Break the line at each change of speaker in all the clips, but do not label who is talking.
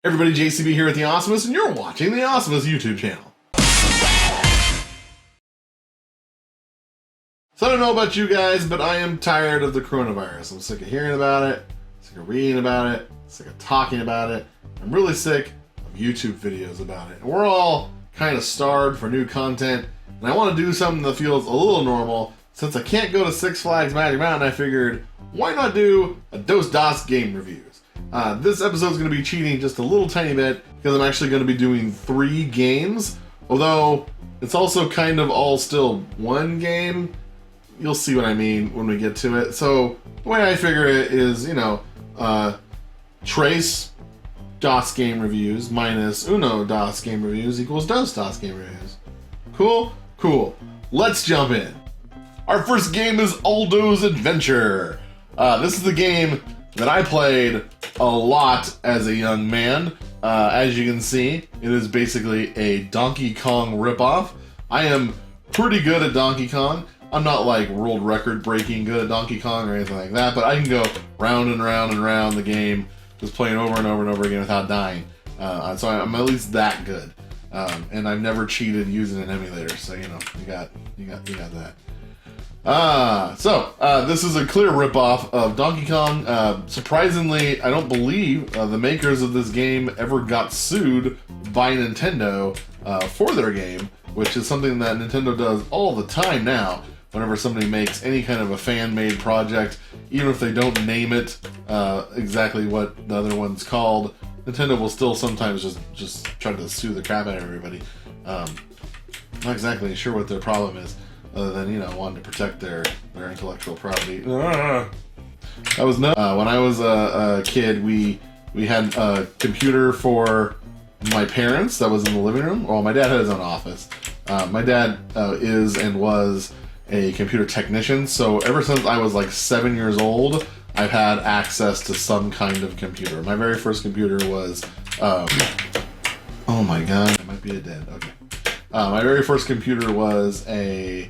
Everybody, JCB here at The Awesomeness, and you're watching The Awesomeness YouTube channel. So I don't know about you guys, but I am tired of the coronavirus. I'm sick of hearing about it, sick of reading about it, sick of talking about it. I'm really sick of YouTube videos about it. And we're all kind of starved for new content, and I want to do something that feels a little normal. Since I can't go to Six Flags Magic Mountain, I figured, why not do a Dos game reviews? This episode is going to be cheating just a little tiny bit because I'm actually going to be doing 3 games, although it's also kind of all still one game. You'll see what I mean when we get to it. So the way I figure it is, trace DOS game reviews minus uno DOS game reviews equals DOS game reviews. Cool? Cool. Let's jump in. Our first game is Aldo's Adventure. This is the game that I played a lot as a young man. As you can see, it is basically a Donkey Kong ripoff. I am pretty good at Donkey Kong. I'm not like world record breaking good at Donkey Kong or anything like that, but I can go round and round and round the game, just playing over and over and over again without dying. So I'm at least that good. And I've never cheated using an emulator, so you got that. This is a clear ripoff of Donkey Kong. Surprisingly, I don't believe the makers of this game ever got sued by Nintendo for their game, which is something that Nintendo does all the time now. Whenever somebody makes any kind of a fan-made project, even if they don't name it exactly what the other one's called, Nintendo will still sometimes just try to sue the crap out of everybody. Not exactly sure what their problem is, other than, wanting to protect their intellectual property. That was no. When I was a kid, we had a computer for my parents that was in the living room. Well, my dad had his own office. My dad is and was a computer technician, so ever since I was like 7 years old, I've had access to some kind of computer. My very first computer was, oh my god, I might be dead. Okay. My very first computer was a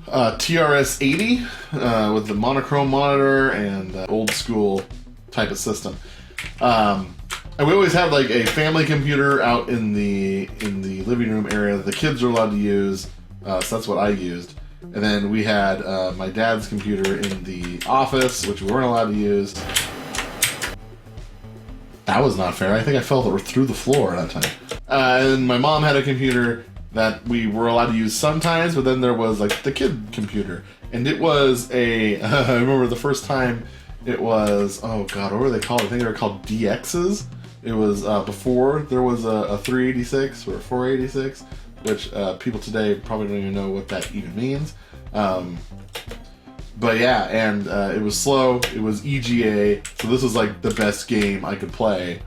TRS-80 with the monochrome monitor and old school type of system. And we always had like a family computer out in the living room area that the kids are allowed to use, so that's what I used. And then we had my dad's computer in the office, which we weren't allowed to use. That was not fair. I think I fell through the floor that time. And my mom had a computer that we were allowed to use sometimes, but then there was like the kid computer. And it was a, I remember the first time it was, oh god, what were they called? I think they were called DXs. It was before there was a 386 or a 486, which people today probably don't even know what that even means. But yeah, and it was slow, it was EGA, so this was like the best game I could play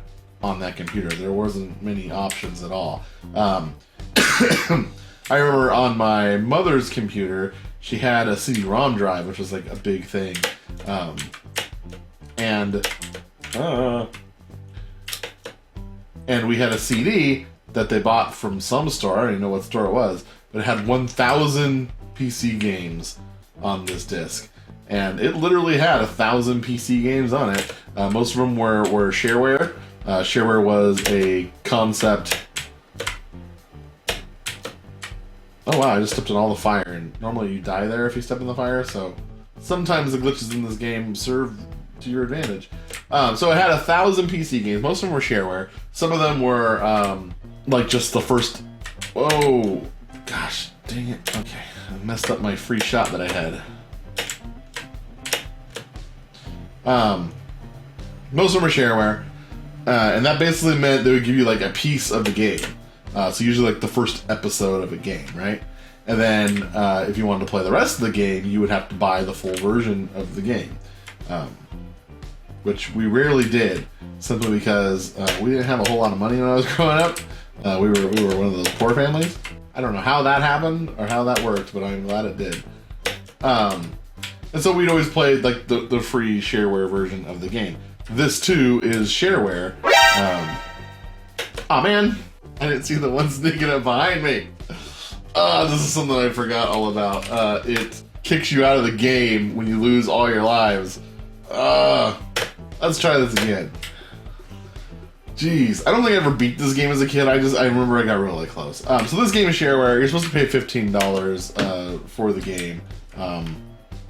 on that computer. There wasn't many options at all. I remember on my mother's computer, she had a CD-ROM drive, which was like a big thing. And we had a CD that they bought from some store. I don't even know what store it was, but it had 1,000 PC games on this disc, and it literally had 1,000 PC games on it. Most of them were shareware. Shareware was a concept. Oh wow, I just stepped in all the fire, and normally you die there if you step in the fire, so sometimes the glitches in this game serve to your advantage. So it had 1,000 PC games. Most of them were shareware. Some of them were like just the first. Oh gosh, dang it. Okay, I messed up my free shot that I had. Most of them were shareware, and that basically meant they would give you like a piece of the game. So usually like the first episode of a game, right? And then if you wanted to play the rest of the game, you would have to buy the full version of the game. Which we rarely did, simply because we didn't have a whole lot of money when I was growing up. We were one of those poor families. I don't know how that happened or how that worked, but I'm glad it did. And so we'd always play like the free shareware version of the game. This too is shareware. Oh man, I didn't see the one sneaking up behind me. This is something I forgot all about. It kicks you out of the game when you lose all your lives. Let's try this again. Jeez, I don't think I ever beat this game as a kid. I remember I got really close. So this game is shareware. You're supposed to pay $15 for the game.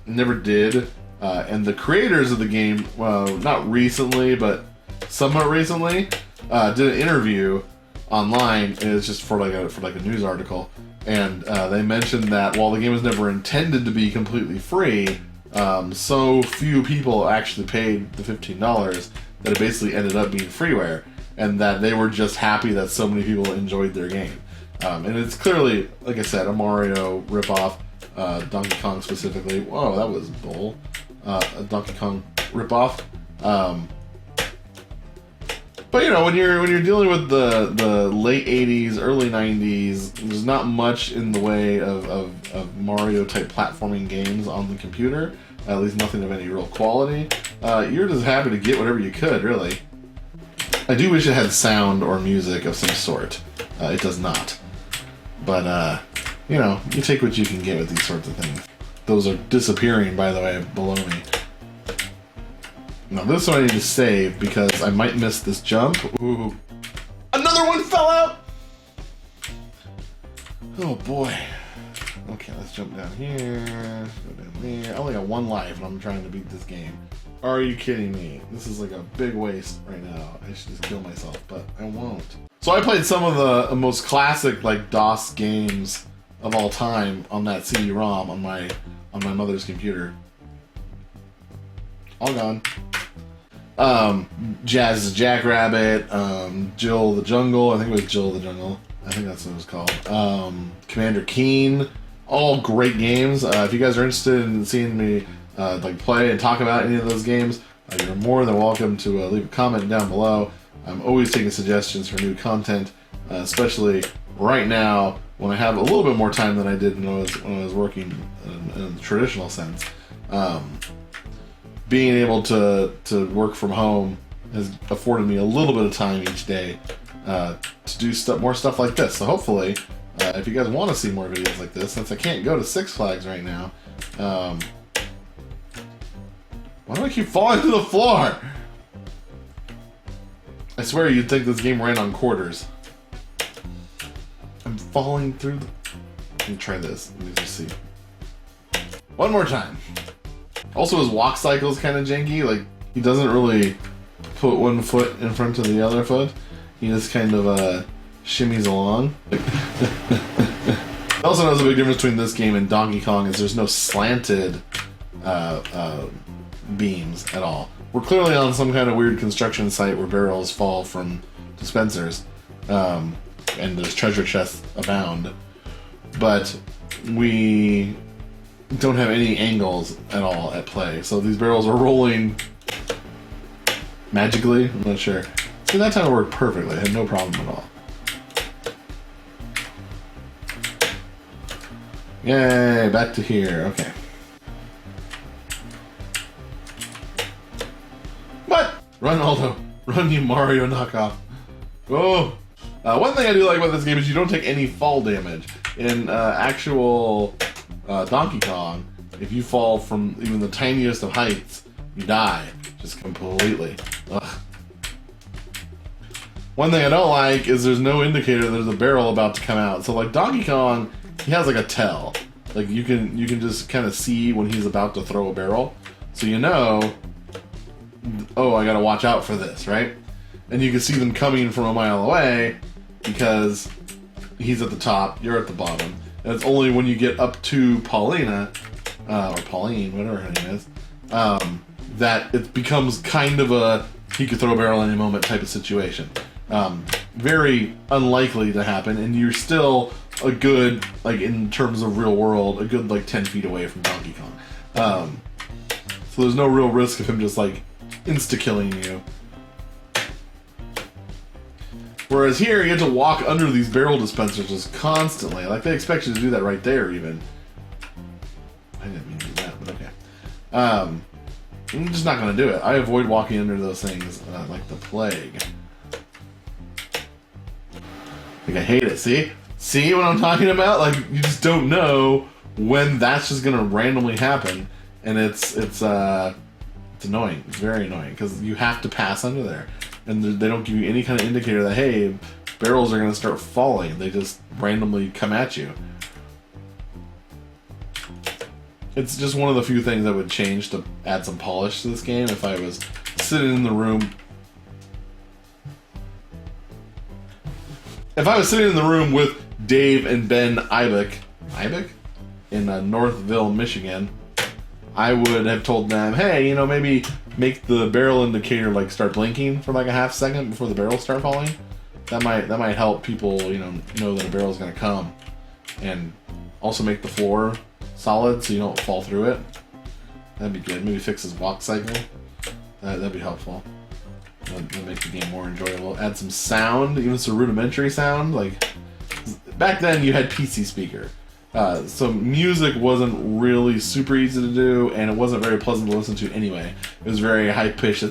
Never did. And the creators of the game, not recently, but somewhat recently, did an interview online. And it's just for like a news article, and they mentioned that while the game was never intended to be completely free, so few people actually paid the $15 that it basically ended up being freeware, and that they were just happy that so many people enjoyed their game. And it's clearly, like I said, a Mario ripoff, Donkey Kong specifically. Whoa, that was bull. A Donkey Kong ripoff. But you know, when you're dealing with the late 80s, early 90s, there's not much in the way of Mario type platforming games on the computer. At least nothing of any real quality. You're just happy to get whatever you could, really. I do wish it had sound or music of some sort. It does not. But you know, you take what you can get with these sorts of things. Those are disappearing, by the way, below me. Now this one I need to save because I might miss this jump. Ooh. Another one fell out! Oh boy. Okay, let's jump down here. Go down there. I only got one life and I'm trying to beat this game. Are you kidding me? This is like a big waste right now. I should just kill myself, but I won't. So I played some of the most classic like DOS games of all time on that CD-ROM on my mother's computer. All gone. Jazz's Jackrabbit, Jill the Jungle, I think it was Jill the Jungle. I think that's what it was called. Commander Keen, all great games. If you guys are interested in seeing me like play and talk about any of those games, you're more than welcome to leave a comment down below. I'm always taking suggestions for new content, especially right now when I have a little bit more time than I did when I was working in the traditional sense. Being able to work from home has afforded me a little bit of time each day to do more stuff like this. So hopefully, if you guys want to see more videos like this, since I can't go to Six Flags right now, why do I keep falling to the floor? I swear you'd think this game ran on quarters. I'm falling through the... Let me try this. Let me just see. One more time. Also, his walk cycle is kind of janky. Like, he doesn't really put one foot in front of the other foot. He just kind of shimmies along. Also, knows the big difference between this game and Donkey Kong is there's no slanted beams at all. We're clearly on some kind of weird construction site where barrels fall from dispensers, and there's treasure chests abound. But we don't have any angles at all at play, so these barrels are rolling magically. I'm not sure. See, that time it worked perfectly. I had no problem at all. Yay, back to here. Okay. What? Run, Aldo. Run, you Mario knockoff. Oh. One thing I do like about this game is you don't take any fall damage. In actual Donkey Kong, if you fall from even the tiniest of heights, you die. Just completely. Ugh. One thing I don't like is there's no indicator there's a barrel about to come out. So like Donkey Kong, he has like a tell. Like you can just kind of see when he's about to throw a barrel. So you know, oh, I gotta watch out for this, right? And you can see them coming from a mile away because he's at the top, you're at the bottom. And it's only when you get up to Paulina, or Pauline, whatever her name is, that it becomes kind of a he could throw a barrel any moment type of situation. Very unlikely to happen, and you're still a good, like in terms of real world, a good like 10 feet away from Donkey Kong. So there's no real risk of him just like insta-killing you. Whereas here, you have to walk under these barrel dispensers just constantly. Like, they expect you to do that right there, even. I didn't mean to do that, but okay. I'm just not going to do it. I avoid walking under those things like the plague. Like, I hate it. See? See what I'm talking about? Like, you just don't know when that's just going to randomly happen. And it's annoying. It's very annoying, because you have to pass under there. and they don't give you any kind of indicator that, hey, barrels are going to start falling. They just randomly come at you. It's just one of the few things I would change to add some polish to this game if I was sitting in the room. If I was sitting in the room with Dave and Ben Ibeck in Northville, Michigan, I would have told them, hey, you know, maybe make the barrel indicator like start blinking for like a half second before the barrels start falling. That might help people, you know that a barrel's gonna come, and also make the floor solid so you don't fall through it. That'd be good. Maybe fix his walk cycle. That'd be helpful. That'd make the game more enjoyable. Add some sound, even some rudimentary sound. Like back then, you had PC speaker, so music wasn't really super easy to do, and it wasn't very pleasant to listen to anyway. It was very high pitched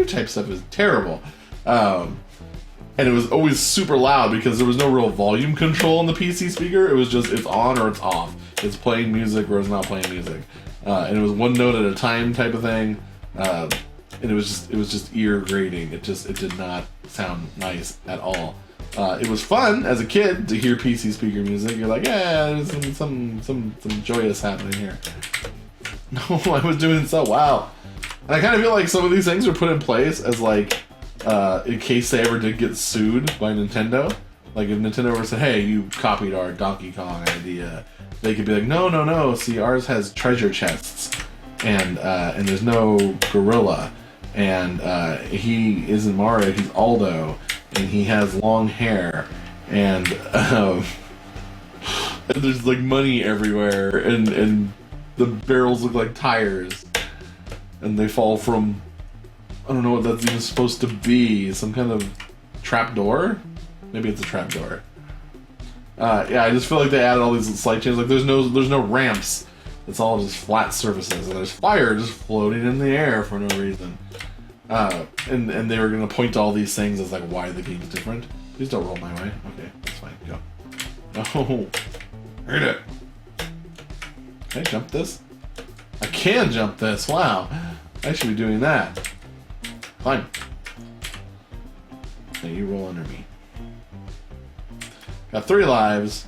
type stuff. It was terrible. And it was always super loud because there was no real volume control on the PC speaker. It was just, it's on or it's off. It's playing music or it's not playing music. And it was one note at a time type of thing. And it was just ear grating. It did not sound nice at all. It was fun as a kid to hear PC speaker music. You're like, yeah, there's some joyous happening here. No, I was doing so wow. And I kind of feel like some of these things were put in place as like, in case they ever did get sued by Nintendo. Like if Nintendo ever said, hey, you copied our Donkey Kong idea, they could be like, no, see, ours has treasure chests, and there's no gorilla, and he isn't Mario, he's Aldo, and he has long hair, and there's like money everywhere, and the barrels look like tires, and they fall from, I don't know what that's even supposed to be. Some kind of trapdoor? Maybe it's a trapdoor. Yeah, I just feel like they added all these slight changes. Like there's no ramps. It's all just flat surfaces, and there's fire just floating in the air for no reason. And they were gonna point to all these things as like why the game's different. Please don't roll my way. Okay, that's fine. Go. No. Hurt it. Can I jump this? I can jump this. Wow. I should be doing that. Climb. Now you roll under me. Got 3 lives.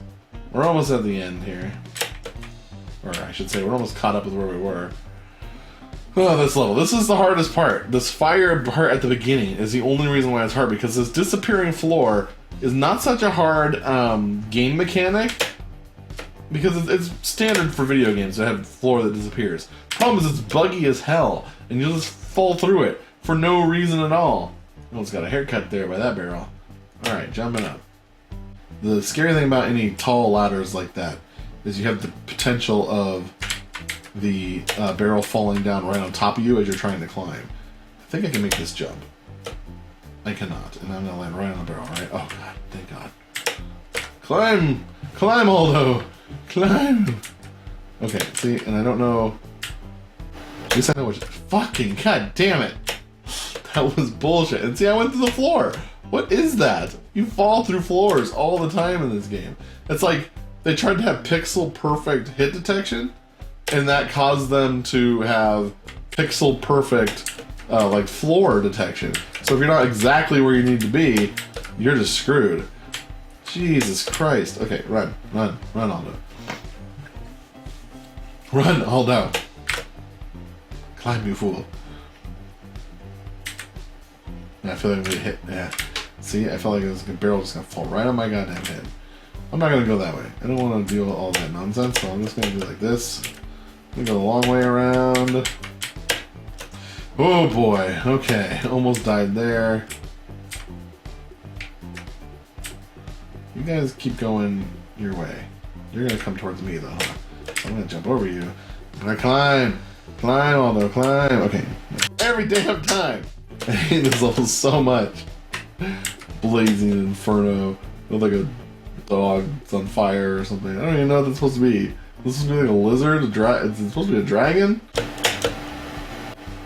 We're almost at the end here. Or I should say, we're almost caught up with where we were. Oh, this level. This is the hardest part. This fire part at the beginning is the only reason why it's hard, because this disappearing floor is not such a hard game mechanic, because it's standard for video games to have a floor that disappears. Problem is it's buggy as hell, and you'll just fall through it for no reason at all. Almost got a haircut there by that barrel. Alright, jumping up. The scary thing about any tall ladders like that is you have the potential of the barrel falling down right on top of you as you're trying to climb. I think I can make this jump. I cannot, and I'm gonna land right on the barrel, right? Oh god, thank god. Climb! Climb, Aldo! Climb! Okay, see, and I don't know... At least I know which... Fucking god damn it! That was bullshit. And see, I went through the floor! What is that? You fall through floors all the time in this game. It's like they tried to have pixel perfect hit detection, and that caused them to have pixel perfect like floor detection. So if you're not exactly where you need to be, you're just screwed. Jesus Christ. Okay, run, Aldo. Run, Aldo. Climb, you fool. Yeah, I feel like I'm gonna hit. Yeah. See, I felt like it was a barrel just gonna fall right on my goddamn head. I'm not gonna go that way. I don't want to deal with all that nonsense, so I'm just gonna do like this. I'm gonna go the long way around. Oh boy. Okay, almost died there. You guys keep going your way. You're gonna come towards me though, huh? I'm gonna jump over you. I'm gonna climb. Climb, Aldo, climb. Okay. Every damn time. I hate this level so much. Blazing inferno with like a dog that's on fire or something. I don't even know what that's supposed to be. This is supposed to be like a lizard, it's supposed to be a dragon?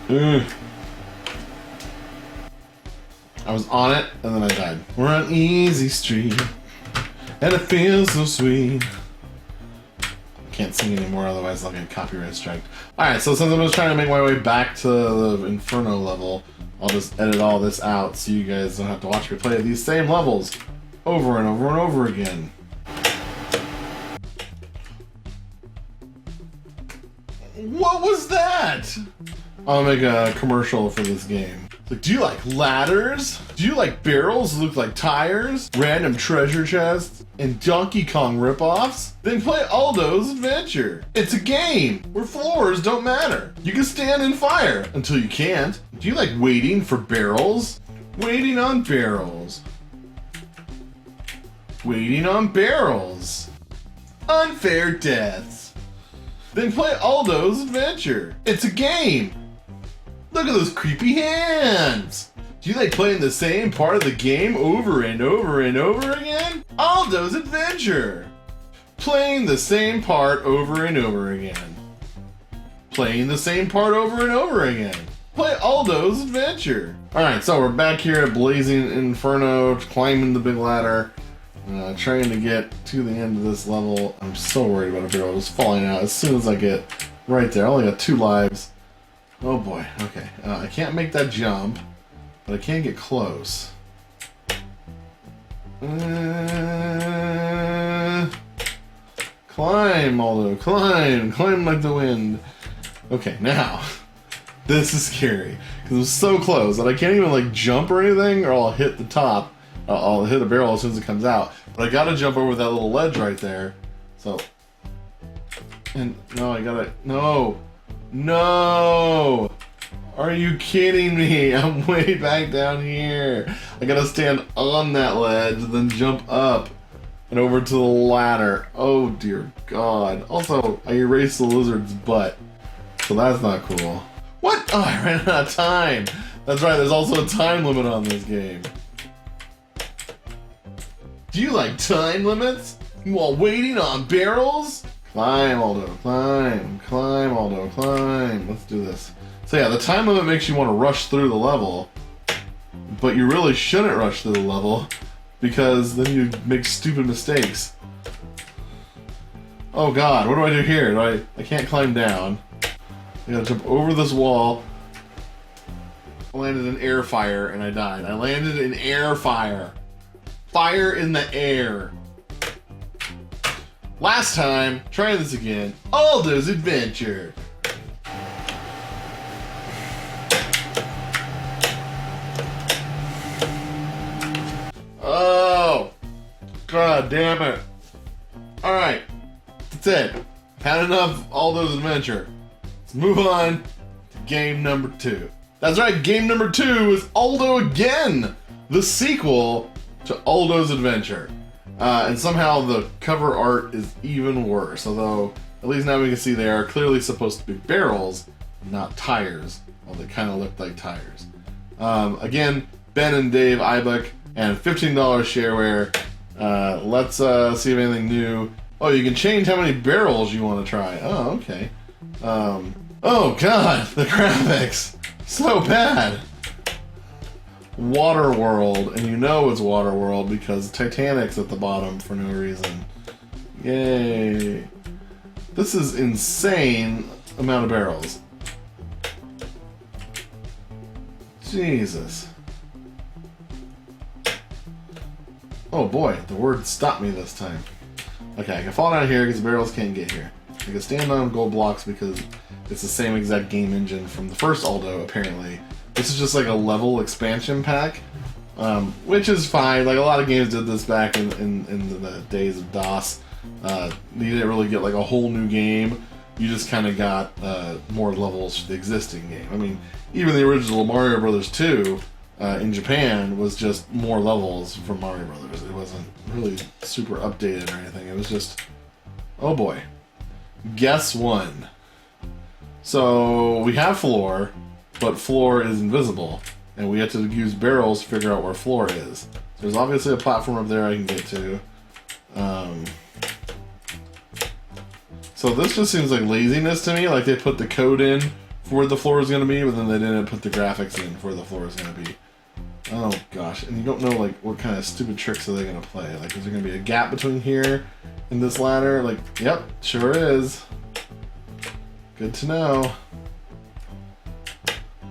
Ugh. I was on it and then I died. We're on easy street and it feels so sweet. Can't sing anymore, otherwise I'll get copyright strike. Alright, so since I'm just trying to make my way back to the Inferno level, I'll just edit all this out so you guys don't have to watch me play these same levels over and over and over again. What was that? I'll make a commercial for this game. Like, do you like ladders? Do you like barrels that look like tires? Random treasure chests? And Donkey Kong ripoffs? Then play Aldo's Adventure. It's a game where floors don't matter. You can stand in fire until you can't. Do you like waiting for barrels? Waiting on barrels. Waiting on barrels. Unfair deaths. Then play Aldo's Adventure. It's a game. Look at those creepy hands. Do you like playing the same part of the game over and over and over again? Aldo's Adventure. Playing the same part over and over again. Playing the same part over and over again. Play Aldo's Adventure. Alright, so we're back here at Blazing Inferno, climbing the big ladder. Trying to get to the end of this level. I'm so worried about a barrel just falling out as soon as I get right there. I only got 2 lives. Oh boy, okay. I can't make that jump, but I can get close. Climb, Aldo, climb! Climb like the wind. Okay, now, this is scary, because I'm so close that I can't even like jump or anything, or I'll hit the top. I'll hit a barrel as soon as it comes out. But I gotta jump over that little ledge right there. So, and no, I gotta, no! No! Are you kidding me? I'm way back down here. I gotta stand on that ledge, then jump up and over to the ladder. Oh dear God. Also, I erased the lizard's butt. So that's not cool. What? Oh, I ran out of time. That's right, there's also a time limit on this game. Do you like time limits? While waiting on barrels? Climb, Aldo, climb, climb, Aldo, climb. Let's do this. So yeah, the time limit makes you want to rush through the level, but you really shouldn't rush through the level, because then you make stupid mistakes. Oh God, what do I do here? I can't climb down. I gotta jump over this wall. I landed in air fire and I died. I landed in air fire. Fire in the air. Last time, trying this again. Aldo's Adventure. Oh, God damn it. Alright, that's it. Had enough Aldo's Adventure. Let's move on to game number 2. That's right, game number 2 is Aldo again, the sequel to Aldo's Adventure. And somehow the cover art is even worse, although at least now we can see they are clearly supposed to be barrels, not tires. Well, they kind of look like tires. Again, Ben and Dave Ibuck, and $15 shareware. Let's see if anything new. Oh, you can change how many barrels you want to try. Oh, okay. Oh God, the graphics, so bad. Waterworld, and you know it's Waterworld because Titanic's at the bottom for no reason. Yay. This is insane amount of barrels. Jesus. Oh boy, the word stopped me this time. Okay, I can fall down here because the barrels can't get here. I can stand on gold blocks because it's the same exact game engine from the first Aldo, apparently. This is just like a level expansion pack, which is fine. Like a lot of games did this back in the days of DOS. You didn't really get like a whole new game. You just kind of got more levels for the existing game. I mean, even the original Mario Brothers 2 in Japan was just more levels from Mario Brothers. It wasn't really super updated or anything. It was just, oh boy. Guess one. So we have floor, but floor is invisible, and we have to use barrels to figure out where floor is. There's obviously a platform up there I can get to. So this just seems like laziness to me, like they put the code in for where the floor is going to be, but then they didn't put the graphics in for where the floor is going to be. Oh gosh, and you don't know like what kind of stupid tricks are they going to play. Like, is there going to be a gap between here and this ladder? Like, yep, sure is. Good to know.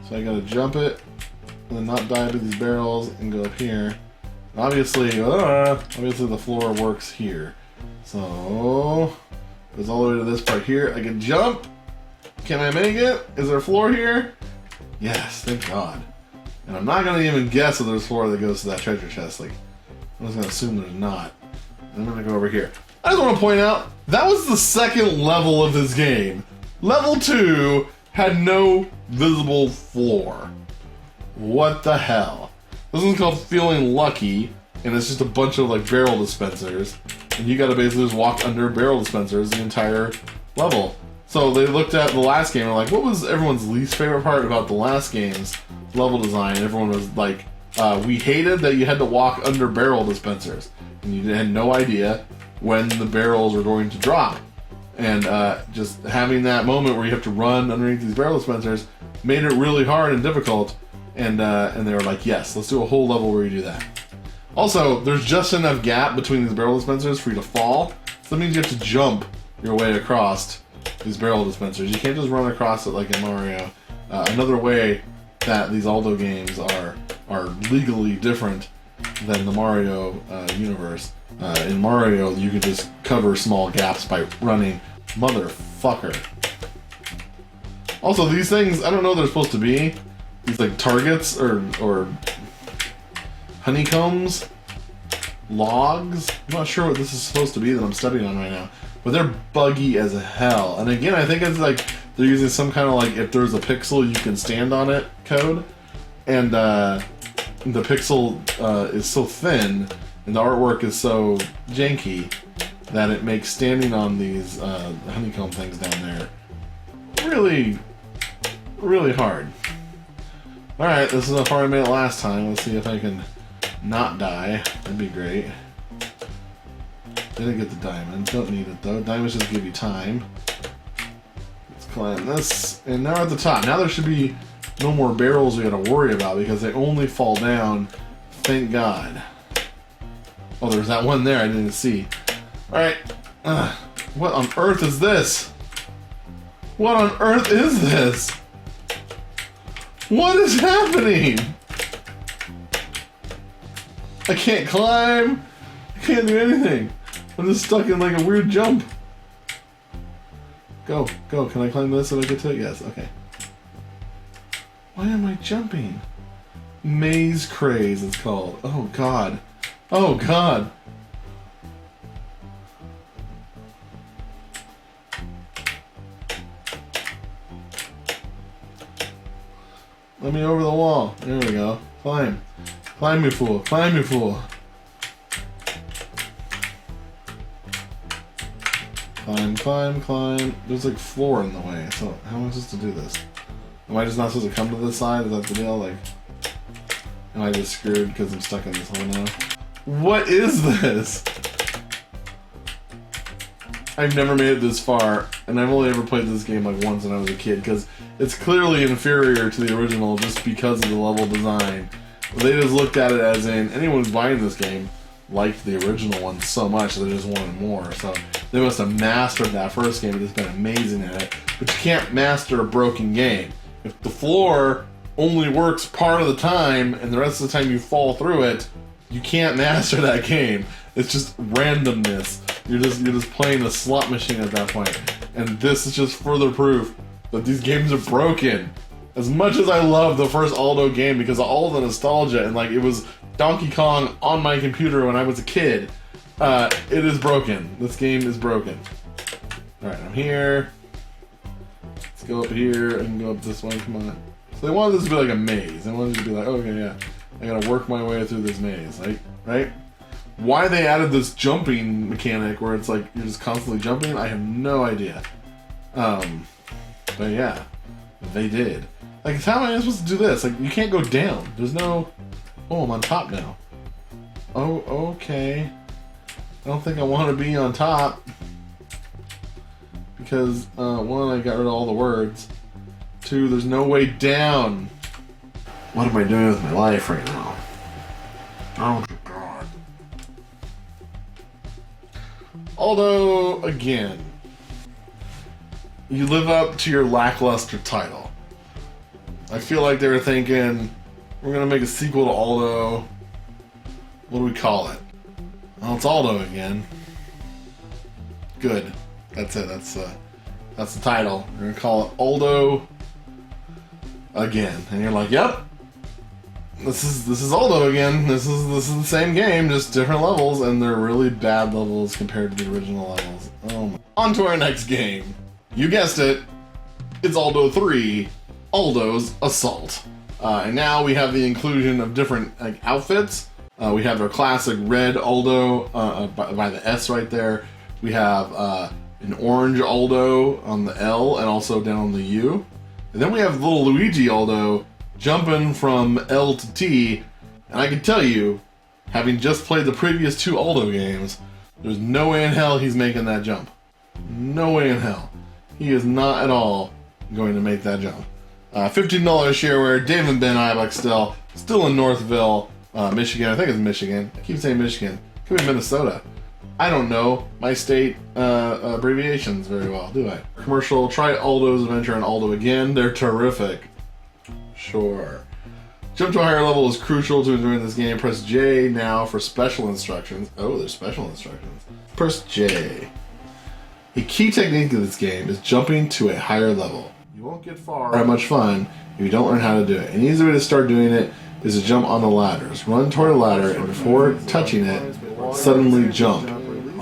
So I gotta jump it, and then not die to these barrels and go up here. Obviously the floor works here. So, goes all the way to this part here. I can jump. Can I make it? Is there a floor here? Yes, thank God. And I'm not gonna even guess if there's a floor that goes to that treasure chest. Like, I'm just gonna assume there's not. And I'm gonna go over here. I just want to point out, that was the second level of this game. Level 2 had no visible floor. What the hell? This one's called Feeling Lucky, and it's just a bunch of like barrel dispensers. And you gotta basically just walk under barrel dispensers the entire level. So they looked at the last game and were like, what was everyone's least favorite part about the last game's level design? Everyone was like, we hated that you had to walk under barrel dispensers. And you had no idea when the barrels were going to drop. And just having that moment where you have to run underneath these barrel dispensers made it really hard and difficult. And they were like, yes, let's do a whole level where you do that. Also, there's just enough gap between these barrel dispensers for you to fall. So that means you have to jump your way across these barrel dispensers. You can't just run across it like in Mario. Another way that these Aldo games are legally different than the Mario universe. In Mario, you can just cover small gaps by running. Motherfucker. Also, these things, I don't know what they're supposed to be. These like targets or honeycombs, logs. I'm not sure what this is supposed to be that I'm studying on right now, but they're buggy as hell. And again, I think it's like they're using some kind of like if there's a pixel you can stand on it code, and the pixel is so thin and the artwork is so janky that it makes standing on these honeycomb things down there really, really hard. Alright, this is how far I made it last time. Let's see if I can not die. That'd be great. Didn't get the diamond. Don't need it though. Diamonds just give you time. Let's climb this. And now we're at the top. Now there should be no more barrels we gotta worry about because they only fall down. Thank God. Oh, there's that one there I didn't see. Alright. What on earth is this? What on earth is this? What is happening? I can't climb. I can't do anything. I'm just stuck in like a weird jump. Go, go. Can I climb this so I get to it? Yes, okay. Why am I jumping? Maze Craze it's called. Oh God. Oh God. Let me over the wall. There we go. Climb. Climb, you fool. Climb, you fool. Climb, climb, climb. There's like floor in the way, so how am I supposed to do this? Am I just not supposed to come to this side? Is that the deal? Like, am I just screwed because I'm stuck in this hole now? What is this? I've never made it this far, and I've only ever played this game like once when I was a kid, because it's clearly inferior to the original just because of the level design. They just looked at it as in, anyone who's buying this game liked the original one so much they just wanted more, so they must have mastered that first game and just been amazing at it. But you can't master a broken game. If the floor only works part of the time and the rest of the time you fall through it, you can't master that game. It's just randomness. You're just playing a slot machine at that point. And this is just further proof that these games are broken. As much as I love the first Aldo game because of all the nostalgia and like it was Donkey Kong on my computer when I was a kid, it is broken. This game is broken. Alright, I'm here. Let's go up here. I can go up this way. Come on. So they wanted this to be like a maze. They wanted it to be like, okay, yeah, I gotta work my way through this maze, right? Why they added this jumping mechanic where it's like you're just constantly jumping, I have no idea. But yeah, they did. Like, how am I supposed to do this? Like, you can't go down. There's no... Oh, I'm on top now. Oh, okay. I don't think I want to be on top. Because, one, I got rid of all the words. Two, there's no way down. What am I doing with my life right now? Oh, God. Although, again, you live up to your lackluster title. I feel like they were thinking, We're gonna make a sequel to Aldo. What do we call it? Well, it's Aldo again. Good. That's it. That's the title. We're gonna call it Aldo again. And you're like, yep. This is Aldo again. This is the same game, just different levels, and they're really bad levels compared to the original levels. Oh my. On to our next game. You guessed it. It's Aldo 3, Aldo's Assault. And now we have the inclusion of different outfits. We have our classic red Aldo by the S right there. We have an orange Aldo on the L and also down on the U. And then we have little Luigi Aldo jumping from L to T. And I can tell you, having just played the previous 2 Aldo games, there's no way in hell he's making that jump. No way in hell. He is not at all going to make that jump. $15 shareware, Dave and Ben Ibuck still in Northville, Michigan. I think it's Michigan. I keep saying Michigan. Could be Minnesota. I don't know my state abbreviations very well, do I? Commercial, try Aldo's Adventure and Aldo again. They're terrific. Sure. Jump to a higher level is crucial to enjoying this game. Press J now for special instructions. Oh, there's special instructions. Press J. A key technique of this game is jumping to a higher level. You won't get far or have much fun if you don't learn how to do it. An easy way to start doing it is to jump on the ladders. Run toward a ladder and before touching it, suddenly jump.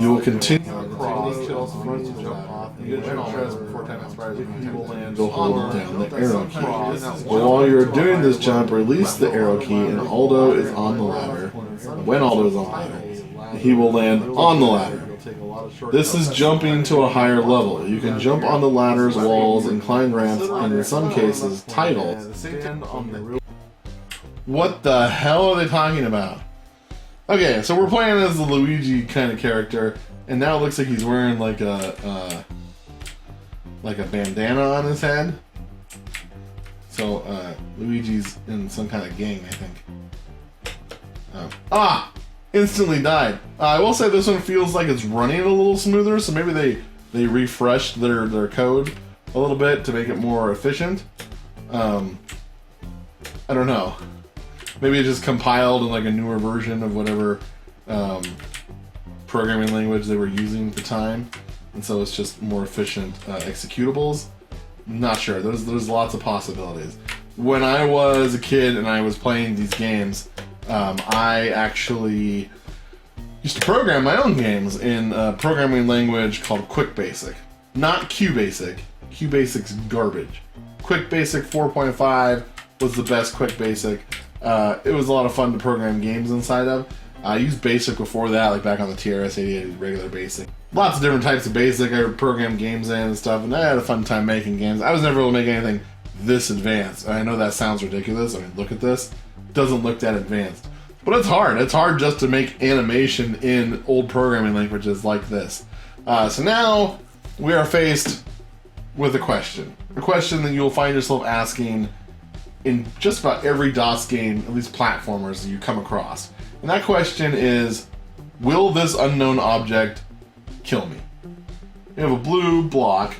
You will continue across until you get a press before time expires. You will land, go hold down the arrow key. But while you're doing this jump, release the arrow key and Aldo is on the ladder. When Aldo is on the ladder, he will land on the ladder. This is jumping to a higher level. You can jump on the ladders, walls, inclined ramps, and in some cases, titles. What the hell are they talking about? Okay, so we're playing as the Luigi kind of character, and now it looks like he's wearing like a bandana on his head. So Luigi's in some kind of gang, I think. Instantly died. I will say this one feels like it's running a little smoother, so maybe they refreshed their code a little bit to make it more efficient. I don't know. Maybe it just compiled in like a newer version of whatever programming language they were using at the time, and so it's just more efficient executables. Not sure. There's lots of possibilities. When I was a kid and I was playing these games, I actually used to program my own games in a programming language called Quick Basic. Not QBasic. QBasic's garbage. Quick Basic 4.5 was the best Quick Basic. It was a lot of fun to program games inside of. I used Basic before that, like back on the TRS-88, regular Basic. Lots of different types of Basic I programmed games in and stuff, and I had a fun time making games. I was never able to make anything this advanced. I know that sounds ridiculous. I mean, look at this. It doesn't look that advanced. But it's hard. It's hard just to make animation in old programming languages like this. So now we are faced with a question. A question that you'll find yourself asking in just about every DOS game, at least platformers, that you come across. And that question is, will this unknown object kill me? You have a blue block.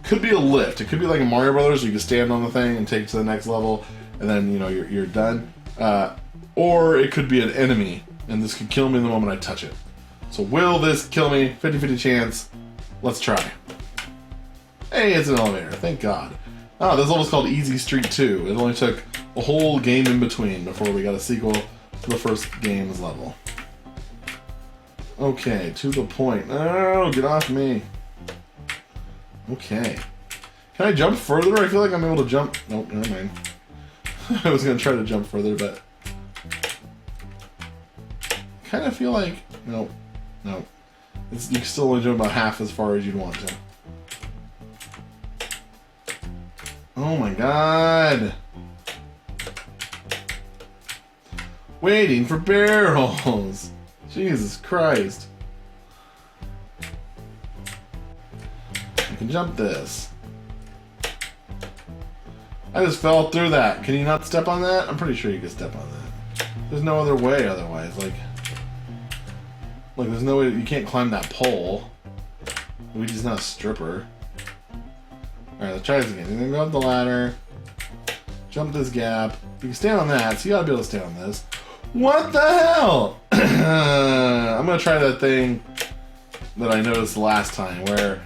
Could be a lift. It could be like in Mario Brothers, where you can stand on the thing and take it to the next level, and then you're done. Or it could be an enemy, and this could kill me the moment I touch it. So will this kill me? 50-50 chance. Let's try. Hey, it's an elevator. Thank God. This level is called Easy Street 2. It only took a whole game in between before we got a sequel to the first game's level. Okay, to the point. Oh, get off me. Okay. Can I jump further? I feel like I'm able to jump. Nope, never mind. I was going to try to jump further, but kind of feel like no. You can still only jump about half as far as you'd want to. Oh my God! Waiting for barrels. Jesus Christ! You can jump this. I just fell through that. Can you not step on that? I'm pretty sure you can step on that. There's no other way otherwise. Like there's no way, you can't climb that pole. Luigi's not a stripper. Alright, let's try this again. You're gonna go up the ladder, jump this gap, You can stand on that, so you gotta be able to stand on this. What the hell? I'm gonna try that thing that I noticed the last time, where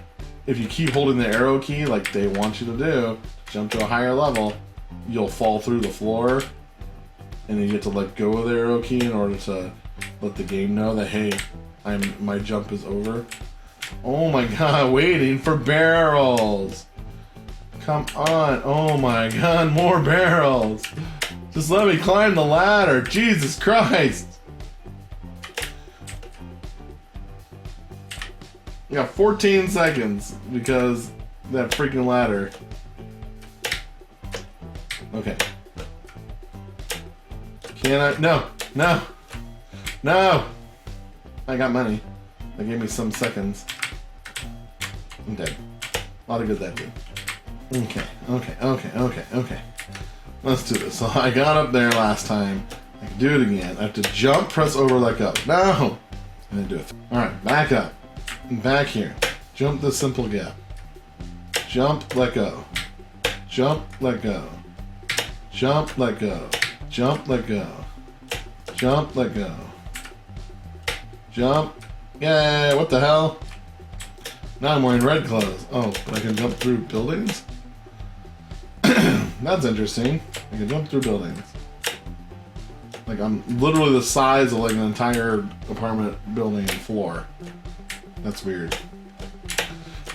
if you keep holding the arrow key like they want you to do, jump to a higher level, you'll fall through the floor, and then you get to let go of the arrow key in order to let the game know that, hey, my jump is over. Oh my god, waiting for barrels! Come on, oh my god, more barrels! Just let me climb the ladder, Jesus Christ! You got 14 seconds because that freaking ladder. Okay. Can I? No! No! No! I got money. They gave me some seconds. I'm dead. A lot of good that did. Okay. Let's do this. So I got up there last time. I can do it again. I have to jump, press over, let go. No! And then do it. Alright, back up. Back here. Jump the simple gap. Jump, let go. Jump, let go. Jump, let go. Jump, let go. Jump, let go. Jump. Yay, what the hell? Now I'm wearing red clothes. Oh, but I can jump through buildings? That's interesting. I can jump through buildings. Like, I'm literally the size of like an entire apartment building floor. That's weird.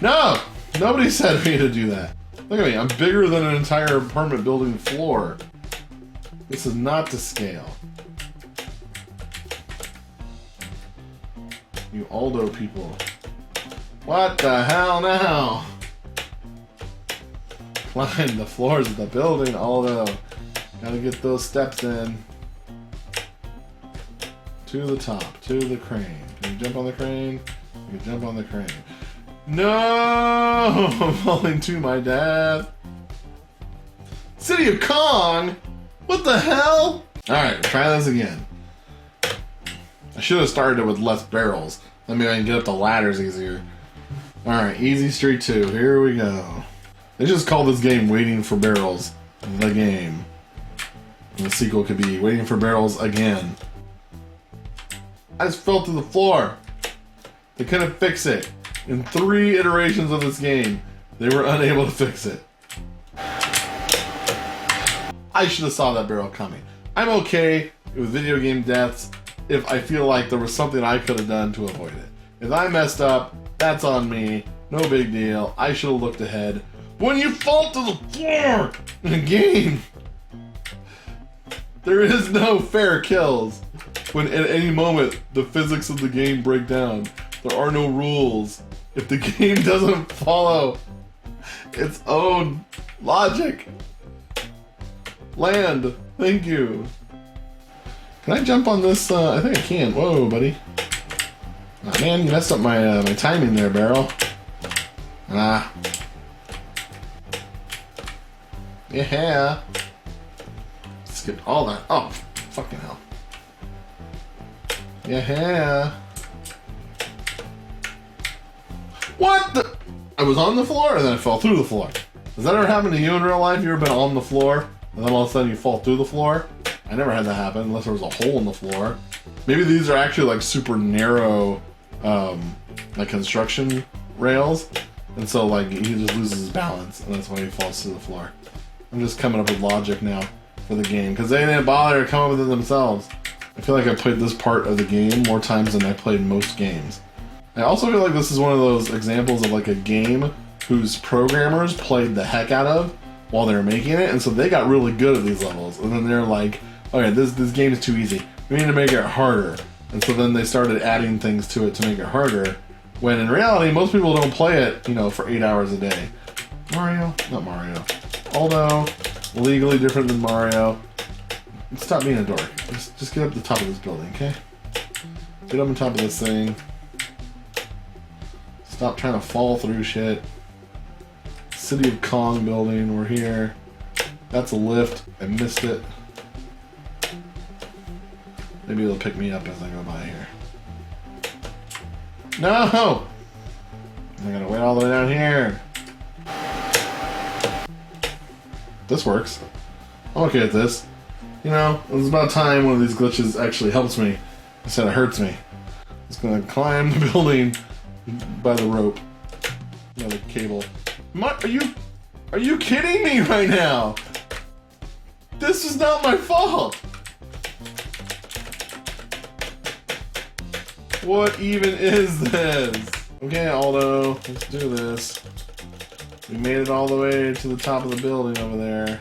No! Nobody said me to do that. Look at me, I'm bigger than an entire apartment building floor. This is not to scale. You Aldo people. What the hell now? Climb the floors of the building, Aldo. Gotta get those steps in. To the top, to the crane. Can you jump on the crane? You can jump on the crane. No! I'm falling to my death. City of Kong? What the hell? Alright, try this again. I should have started it with less barrels. That means I can get up the ladders easier. Alright, Easy Street 2. Here we go. They just call this game Waiting for Barrels. The game. And the sequel could be Waiting for Barrels Again. I just fell to the floor. They couldn't fix it. In 3 iterations of this game, they were unable to fix it. I should have saw that barrel coming. I'm okay with video game deaths if I feel like there was something I could have done to avoid it. If I messed up, that's on me. No big deal. I should have looked ahead. When you fall to the floor in a game, there is no fair kills. When at any moment the physics of the game break down, there are no rules. If the game doesn't follow its own logic. Land, thank you. Can I jump on this? I think I can. Whoa, buddy. Oh, man, you messed up my my timing there, barrel. Ah. Yeah. Skip all that. Oh, fucking hell. Yeah. What the? I was on the floor and then I fell through the floor. Does that ever happen to you in real life? You ever been on the floor and then all of a sudden you fall through the floor? I never had that happen unless there was a hole in the floor. Maybe these are actually like super narrow like construction rails, and so like he just loses his balance and that's why he falls to the floor. I'm just coming up with logic now for the game because they didn't bother to come up with it themselves. I feel like I played this part of the game more times than I played most games. I also feel like this is one of those examples of like a game whose programmers played the heck out of while they were making it, and so they got really good at these levels, and then they're like, okay, this game is too easy. We need to make it harder. And so then they started adding things to it to make it harder, when in reality, most people don't play it, you know, for 8 hours a day. Mario? Not Mario. Aldo, legally different than Mario. Stop being a dork. Just get up the top of this building, okay? Get up on top of this thing. Stop trying to fall through shit. City of Kong building, we're here. That's a lift. I missed it. Maybe it'll pick me up as I go by here. No! I gotta wait all the way down here. This works. I'm okay with this. You know, it's about time one of these glitches actually helps me instead of hurts me. It's gonna climb the building by the rope. By the cable. Are you kidding me right now? This is not my fault! What even is this? Okay, Aldo, let's do this. We made it all the way to the top of the building over there.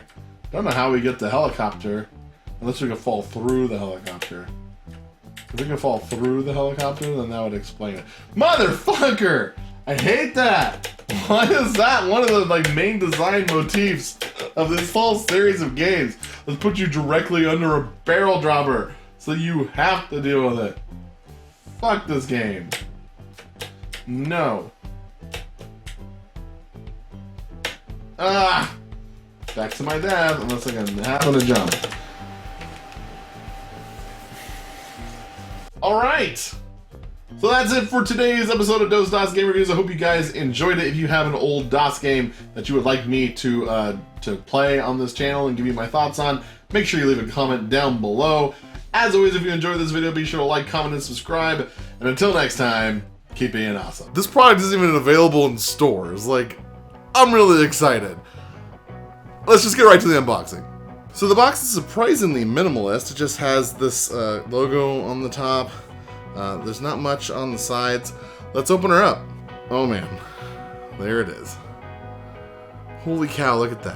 Don't know how we get the helicopter. Unless we can fall through the helicopter. If we can fall through the helicopter, then that would explain it. Motherfucker! I hate that! Why is that one of the main design motifs of this whole series of games? Let's put you directly under a barrel dropper, so you have to deal with it. Fuck this game. No. Ah! Back to my death, unless I can happen to jump. Alright! So that's it for today's episode of DOS Game Reviews. I hope you guys enjoyed it. If you have an old DOS game that you would like me to play on this channel and give you my thoughts on, make sure you leave a comment down below. As always, if you enjoyed this video, be sure to like, comment, and subscribe. And until next time, keep being awesome. This product isn't even available in stores. I'm really excited. Let's just get right to the unboxing. So the box is surprisingly minimalist. It just has this logo on the top. There's not much on the sides. Let's open her up. Oh man, there it is. Holy cow, look at that.